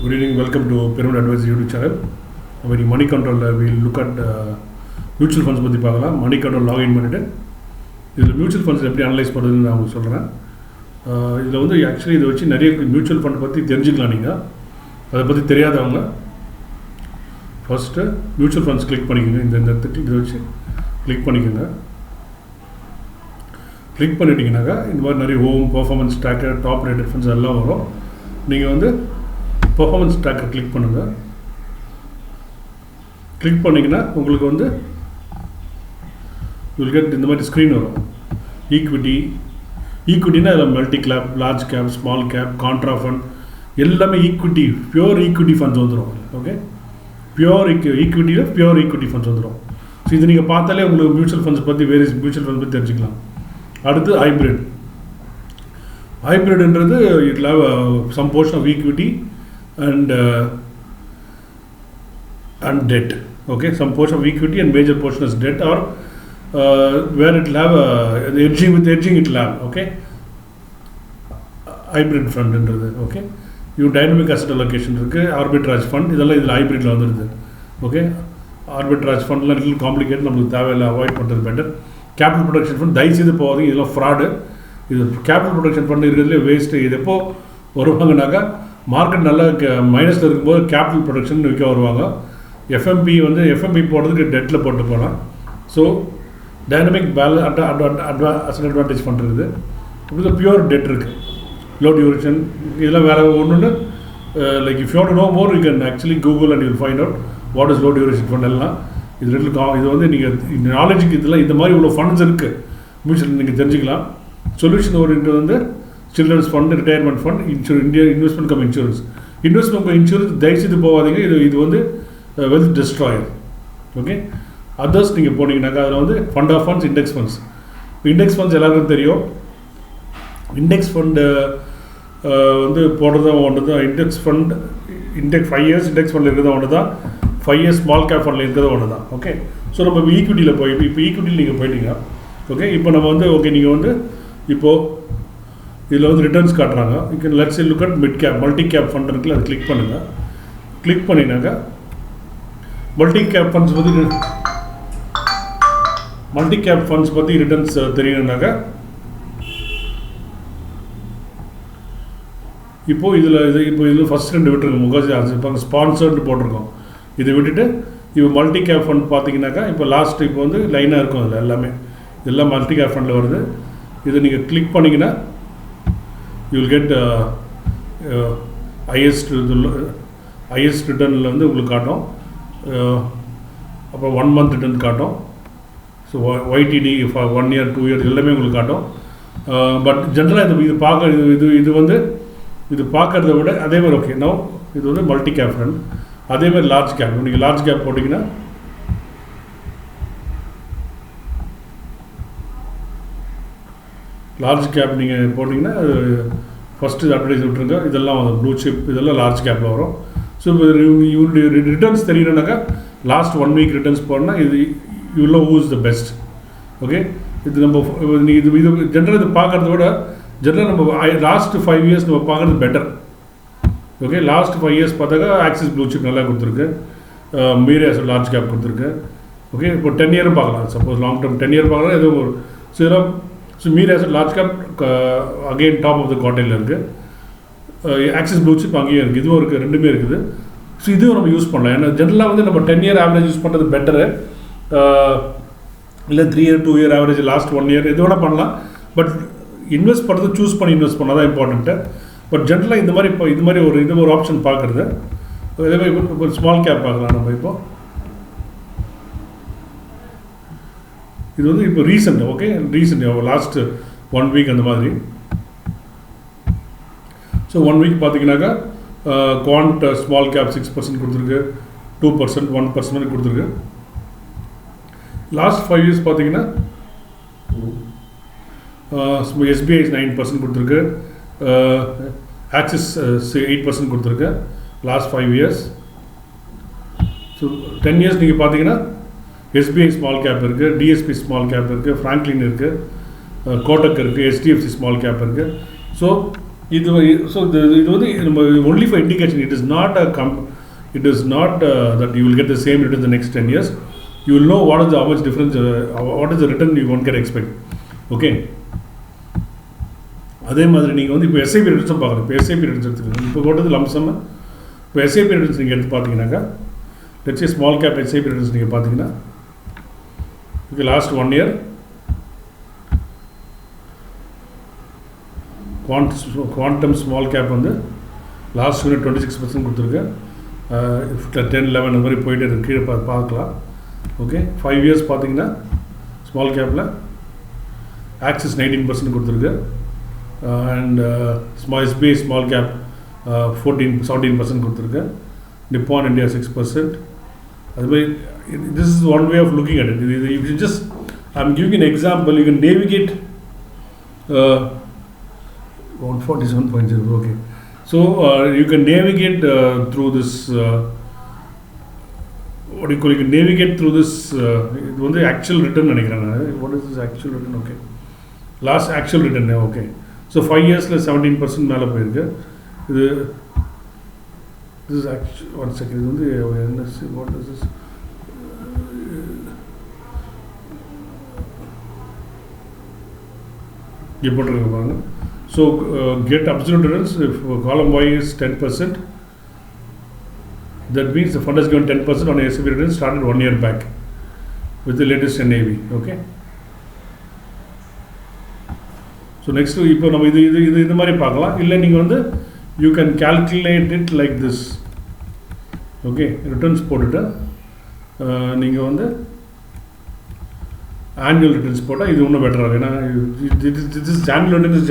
Good evening, welcome to Pyramid Advice YouTube channel. When money control, we'll look at mutual funds. Money control login பண்ணிட்டு இதில் mutual funds எப்படி analyse பண்ணுறதுன்னு நான் உங்களுக்கு சொல்கிறேன். இதில் வந்து ஆக்சுவலி இதை வச்சு நிறைய மியூச்சுவல் ஃபண்ட் பற்றி தெரிஞ்சுக்கலாம். நீங்கள் அதை பற்றி தெரியாதவங்க ஃபஸ்ட்டு மியூச்சுவல் ஃபண்ட்ஸ் கிளிக் பண்ணிக்கோங்க. இந்த இதை வச்சு கிளிக் பண்ணிக்கோங்க. கிளிக் பண்ணிட்டீங்கன்னாக்கா இந்த மாதிரி நிறைய home performance tracker top rated funds எல்லாம் வரும். நீங்கள் வந்து பர்ஃபார்மன்ஸ் ட்ராக்கர் கிளிக் பண்ணுங்கள். கிளிக் பண்ணிங்கன்னா உங்களுக்கு வந்து இந்த மாதிரி ஸ்க்ரீன் வரும். ஈக்விட்டினா அதில் multi cap, large cap, small cap, contra fund எல்லாமே ஈக்விட்டி, பியூர் ஈக்விட்டி ஃபண்ட்ஸ் வந்துடும். ஓகே, பியூர் ஈக்விட்டியில் பியூர் ஈக்விட்டி ஃபண்ட்ஸ் வந்துடும். ஸோ இது நீங்கள் பார்த்தாலே உங்களுக்கு மியூச்சுவல் ஃபண்ட்ஸ் பற்றி வேரியஸ் மியூச்சுவல் ஃபண்ட்ஸ் பற்றி தெரிஞ்சுக்கலாம். அடுத்து ஹைப்ரிட்ன்றது இட்ல some portion of equity and debt. Okay, some portion of equity and major portion is debt, or where it will have edging, with edging it will have. Okay, hybrid fund என்றது. Okay, இது dynamic asset allocation இருக்குது, arbitrage fund, இதெல்லாம் இதில் ஹைப்ரிட்டில் வந்துடுது. Okay, arbitrage ஃபண்ட்லாம் little complicate, நம்மளுக்கு தேவையில்லை, avoid பண்ணுறது better. Capital production fund தயவுசெய்து போகாதீங்க, இதெல்லாம் ஃப்ராடு. இது கேபிட்டல் ப்ரொடக்ஷன் ஃபண்ட் இருக்கிறதுலே வேஸ்ட்டு. இது எப்போ வருவாங்கனாக்கா மார்க்கெட் நல்லா மைனஸில் இருக்கும்போது கேபிட்டல் ப்ரொடக்ஷன் விற்க வருவாங்க. எஃப்எம்பி போடுறதுக்கு டெட்டில் போட்டு போகலாம். So dynamic asset advantage fund இருக்குது. இப்படி பியூர் டெட் இருக்குது, லோ டியூரேஷன், இதெல்லாம் வேறு ஒன்று. Like if you want to know more you can actually Google and you will find out what is low duration fund எல்லாம். இது வந்து நீங்கள் நாலேஜுக்கு இதெல்லாம் இந்த மாதிரி இவ்வளோ ஃபண்ட்ஸ் இருக்குது மியூச்சுவல் நீங்கள் தெரிஞ்சுக்கலாம். சொல்யூஷன் ஓரியன்ட் வந்து children's fund, retirement fund, investment cum insurance தயவுசெய்து போகாதீங்க. இது வந்து வெல்த் டெஸ்ட்ராயர். ஓகே, அதர்ஸ் நீங்கள் போனீங்கன்னாக்கா அதில் வந்து fund of funds, index funds எல்லாருக்கும் தெரியும். இண்டெக்ஸ் ஃபண்டு வந்து போடுறது ஒன்று தான். இண்டெக்ஸ் 5 இயர்ஸ் இண்டெக்ஸ் ஃபண்டில் இருக்கிறது ஒன்று தான், 5 இயர்ஸ் ஸ்மால் கேப் ஃபண்டில் இருக்கிறது ஒன்று தான். ஓகே, ஸோ நம்ம ஈக்விட்டியில் இப்போ ஈக்விட்டியில் நீங்கள் போயிட்டீங்க. ஓகே, இப்போ நம்ம வந்து நீங்கள் வந்து இப்போது இதில் வந்து ரிட்டர்ன்ஸ் காட்டுறாங்க. You can let's look at mid cap, multi cap fund இருக்குல்ல, அதை கிளிக் பண்ணுங்கள். கிளிக் பண்ணினாக்கா மல்டி கேப் ஃபண்ட்ஸ் பற்றி ரிட்டர்ன்ஸ் தெரியணுன்னாக்கா இதில் ஃபஸ்ட் 2 விட்டுருங்க. முகாசி இப்போ ஸ்பான்சர்டு போட்டிருக்கோம். இதை விட்டுட்டு இப்போ மல்டி கேப் ஃபண்ட் பார்த்தீங்கன்னாக்கா இப்போ லாஸ்ட் இப்போ வந்து லைனாக இருக்கும். அதில் எல்லாமே இதெல்லாம் மல்டி கேப் ஃபண்டில் வருது. இதை நீங்கள் கிளிக் பண்ணிங்கன்னா you will get highest ரிட்டர்னில் வந்து உங்களுக்கு காட்டும். அப்புறம் 1 month ரிட்டர்ன் காட்டும். ஸோ YTD 1 year 2 years எல்லாமே உங்களுக்கு காட்டும். பட் ஜென்ரலாக இது பார்க்குறத விட அதே மாதிரி ஓகே நோ இது வந்து மல்டி கேப் ஃபண்ட். அதே மாதிரி லார்ஜ் கேப், நீங்கள் லார்ஜ் கேப் போட்டிங்கன்னா லார்ஜ் கேப் நீங்கள் போட்டிங்கன்னா அது ஃபஸ்ட்டு அட்வர்டைஸ் விட்டுருங்க. இதெல்லாம் ப்ளூ சிப், இதெல்லாம் லார்ஜ் கேப்பில் வரும். ஸோ இப்போ இவங்களுடைய ரிட்டர்ன்ஸ் தெரியணுன்னாக்கா லாஸ்ட் 1 week ரிட்டர்ன்ஸ் போனால் இது you who is the best. Okay, இது நம்ம இது ஜென்ரலாக இது பார்க்குறத விட ஜென்ரலாக நம்ம லாஸ்ட் 5 years நம்ம பார்க்குறது பெட்டர். ஓகே, லாஸ்ட் 5 years பார்த்தாக்கா ஆக்சிஸ் ப்ளூ சிப் நல்லா கொடுத்துருக்கு, மீரே லார்ஜ் கேப் கொடுத்துருக்கு. ஓகே, இப்போ 10 year பார்க்கலாம். சப்போஸ் லாங் டேர்ம் 10 year பார்க்கலாம். ஏதோ ஒரு so Mirae Asset large cap again top of the குவார்டைலில் இருக்குது. ஆக்சிஸ் ப்ளூ சிப் அங்கேயும் இருக்குது, இதுவும் இருக்குது, ரெண்டுமே இருக்குது. ஸோ இதுவும் நம்ம யூஸ் பண்ணலாம். ஏன்னா ஜென்ரலாக வந்து நம்ம 10 year ஆவரேஜ் யூஸ் பண்ணுறது பெட்டரு. இல்லை 3 year 2 year average, last 1 year எது வேணால் பண்ணலாம். பட் இன்வெஸ்ட் பண்ணுறது சூஸ் பண்ணி இன்வெஸ்ட் பண்ணால் தான் இம்பார்ட்டண்ட்டு. பட் ஜென்ரலாக இது மாதிரி ஒரு ஆப்ஷன் பார்க்குறது. இதே மாதிரி இப்போ ஸ்மால் கேப் பார்க்கலாம். நம்ம இப்போ இது வந்து இப்போ recent. Okay, recent last 1 week அந்த மாதிரி. ஸோ 1 week பார்த்தீங்கன்னாக்கா குவான்ட் ஸ்மால் கேப் 6% கொடுத்துருக்கு, 2%, 1% கொடுத்துருக்கு. லாஸ்ட் 5 years பார்த்தீங்கன்னா SBI 9% கொடுத்துருக்கு, ஆக்சிஸ் 8% கொடுத்துருக்கு லாஸ்ட் 5 years. ஸோ 10 years நீங்கள் பார்த்தீங்கன்னா SBI ஸ்மால் கேப் இருக்குது, DSP ஸ்மால் கேப் இருக்குது, ஃப்ராங்க்லின் இருக்குது, கோட்டக் இருக்குது, HDFC ஸ்மால் கேப் இருக்குது. ஸோ இது ஸோ இது வந்து நம்ம only for indication. It is not that you will get the same return the next 10 years. You will know what is the how much difference, what is the return you one can expect. Okay. அதே மாதிரி நீங்கள் வந்து இப்போ SIP ரிட்டர்ன்ஸும் பார்க்குறோம். இப்போ SIP returns எடுத்துக்கோங்க. இப்போ போட்டது லம்சம். இப்போ எஸ்ஐபி ரிட்டர்ன்ஸ் நீங்கள் எடுத்து பார்த்தீங்கன்னாக்கா, let's say small cap SIP returns நீங்கள் பார்த்தீங்கன்னா, okay, last 1 year quantum small cap வந்து லாஸ்ட் யூனிட் 26% கொடுத்துருக்கு. 10-11 அந்த மாதிரி போயிட்டு இருக்கு. கீழே பார்க்கலாம். ஓகே, 5 years பார்த்தீங்கன்னா ஸ்மால் கேப்பில் ஆக்சிஸ் 19% கொடுத்துருக்கு. அண்ட் எஸ்பிஐ ஸ்மால் கேப் 17% கொடுத்துருக்கு. நிப்பான் இந்தியா 6%. அதுமாதிரி this is one way of looking at it. If you just, I'm giving an example, you can navigate 147.0. Okay, so you can navigate through this, what do you call, you can navigate through this, இது வந்து actual return நினைக்கிறேன். What is this actual return? Okay, last actual return. Okay, so 5 yearsல 17% மேலே போயிருக்கு. இது this is actual, one second, இது வந்து NSE, what is this? இங்கே போட்டிருக்க பாருங்க. So get absolute returns if column Y is 10%. That means the fund has given 10% on SIP returns started 1 year back with the latest NAV. Okay. So next, இப்போ நம்ம இது மாதிரி பார்க்கலாம். இல்லை நீங்கள் வந்து you can calculate it like this. Okay, returns போட்டுட்டு நீங்கள் வந்து annual returns போட்டால் இது இன்னும் பெட்டராக. ஏன்னா this annual return is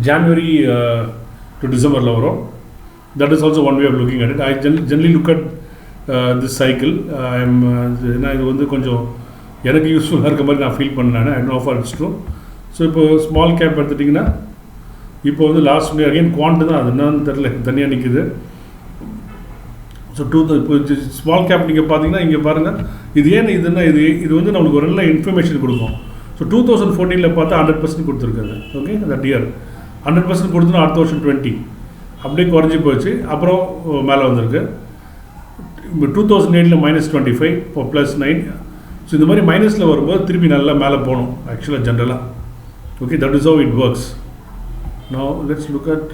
January to December வரும். That is also one way of looking at it. I generally look at this cycle. ஏன்னா இது வந்து கொஞ்சம் எனக்கு யூஸ்ஃபுல்லாக இருக்க மாதிரி நான் ஃபீல் பண்ணேன். I know for it's true. So இப்போ ஸ்மால் கேப் எடுத்துட்டிங்கன்னா இப்போ வந்து லாஸ்ட் இயர் அகைன் குவான்ட் தான், அது என்னன்னு தெரில, தனியாக நிற்குது. ஸோ இப்போ ஸ்மால் கேப் நீங்கள் பார்த்தீங்கன்னா இங்கே பாருங்கள், இது ஏன் இதுன்னா இது வந்து நம்மளுக்கு ஒரு நல்ல இன்ஃபர்மேஷன் கொடுக்கும். ஸோ 2014 பார்த்தா 100% கொடுத்துருக்காது. ஓகே, தட் இயர் 100% கொடுத்துனா அடுத்த வருஷம் 20 அப்படியே குறைஞ்சி போச்சு. அப்புறம் மேலே வந்திருக்கு. இப்போ 2008 -25 இப்போ +9. ஸோ இந்த மாதிரி மைனஸில் வரும்போது திருப்பி நல்லா மேலே போகணும் ஆக்சுவலாக ஜென்ரலாக. Okay, that is how it works. Now let's look at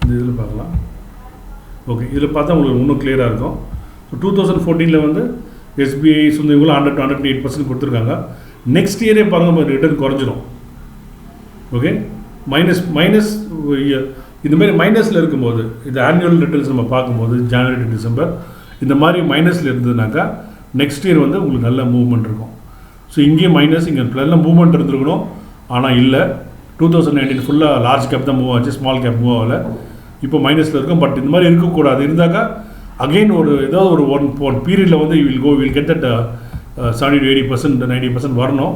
இந்த இதில் பார்க்கலாம். ஓகே, இதில் பார்த்தா உங்களுக்கு இன்னும் கிளியராக இருக்கும். ஸோ 2014 வந்து எஸ்பிஐ இவங்களும் 108% கொடுத்துருக்காங்க. நெக்ஸ்ட் இயரே பாருங்கள் ரிட்டர்ன் குறைஞ்சிடும். ஓகே, மைனஸ் இந்தமாரி மைனஸில் இருக்கும்போது இது ஆனுவல் ரிட்டர்ன்ஸ் நம்ம பார்க்கும்போது ஜனவரி டு டிசம்பர் இந்த மாதிரி மைனஸில் இருந்ததுனாக்கா நெக்ஸ்ட் இயர் வந்து உங்களுக்கு நல்ல மூவ்மெண்ட் இருக்கும். ஸோ இங்கேயே மைனஸ், இங்கே நல்ல மூவ்மெண்ட் இருந்திருக்கணும். ஆனால் இல்லை, 2019 ஃபுல்லாக லார்ஜ் கேப் தான் மூவ் ஆச்சு, ஸ்மால் கேப் மூவ் ஆகலை. இப்போ மைனஸில் இருக்கும். பட் இந்த மாதிரி இருக்கக்கூடாது. இருந்தாக்கா அகெயின் ஏதாவது ஒரு ஒன் பீரியடில் வந்து வில் கெட் தட் 70 to 80%, 90% வரணும்.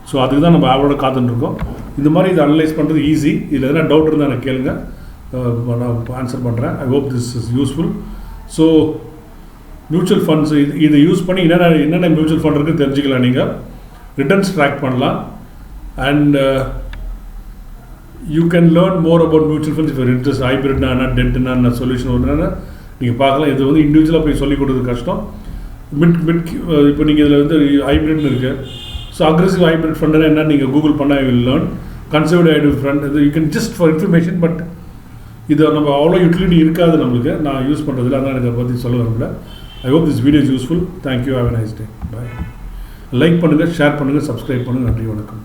ஸோ அதுக்கு தான் நம்ம அவரோட காத்துட்டுருக்கோம். இந்த மாதிரி இதை அனலைஸ் பண்ணுறது ஈஸி. இதில் எதனா டவுட் இருந்தால் எனக்கு கேளுங்க, நான் ஆன்சர் பண்ணுறேன். I hope this is useful. So mutual funds இதை யூஸ் பண்ணி என்னென்ன மியூச்சுவல் ஃபண்ட் இருக்குன்னு தெரிஞ்சுக்கலாம். நீங்கள் ரிட்டர்ன்ஸ் ட்ராக் பண்ணலாம். And you can learn more about mutual funds. இப்போ இன்ட்ரெஸ்ட் ஹைப்ரிட்னா என்ன, டெட்னா என்ன, சொல்யூஷன் ஒன்றுனா நீங்கள் பார்க்கலாம். இது வந்து இண்டிவிஜுவலாக போய் சொல்லிக் கொடுக்குறது கஷ்டம். இப்போ நீங்கள் இதில் வந்து ஹைப்ரிட்னு இருக்குது. ஸோ அக்ரெசிவ் ஹைப்ரிட் ஃபண்டுனா என்ன நீங்கள் கூகுள் பண்ணால் you will learn. Conservative hybrid fund இது you can just for information. But இது நம்ம அவ்வளோ யூட்டிலிட்டி இருக்காது நம்மளுக்கு, நான் யூஸ் பண்ணுறதில்ல. அதான் எனக்கு அதை பற்றி சொல்ல வரல. I hope this video is useful. Thank you. Have a nice day. Bye. Like பண்ணுங்கள், ஷேர் பண்ணுங்கள், சப்ஸ்கிரைப் பண்ணுங்கள். நன்றி, வணக்கம்.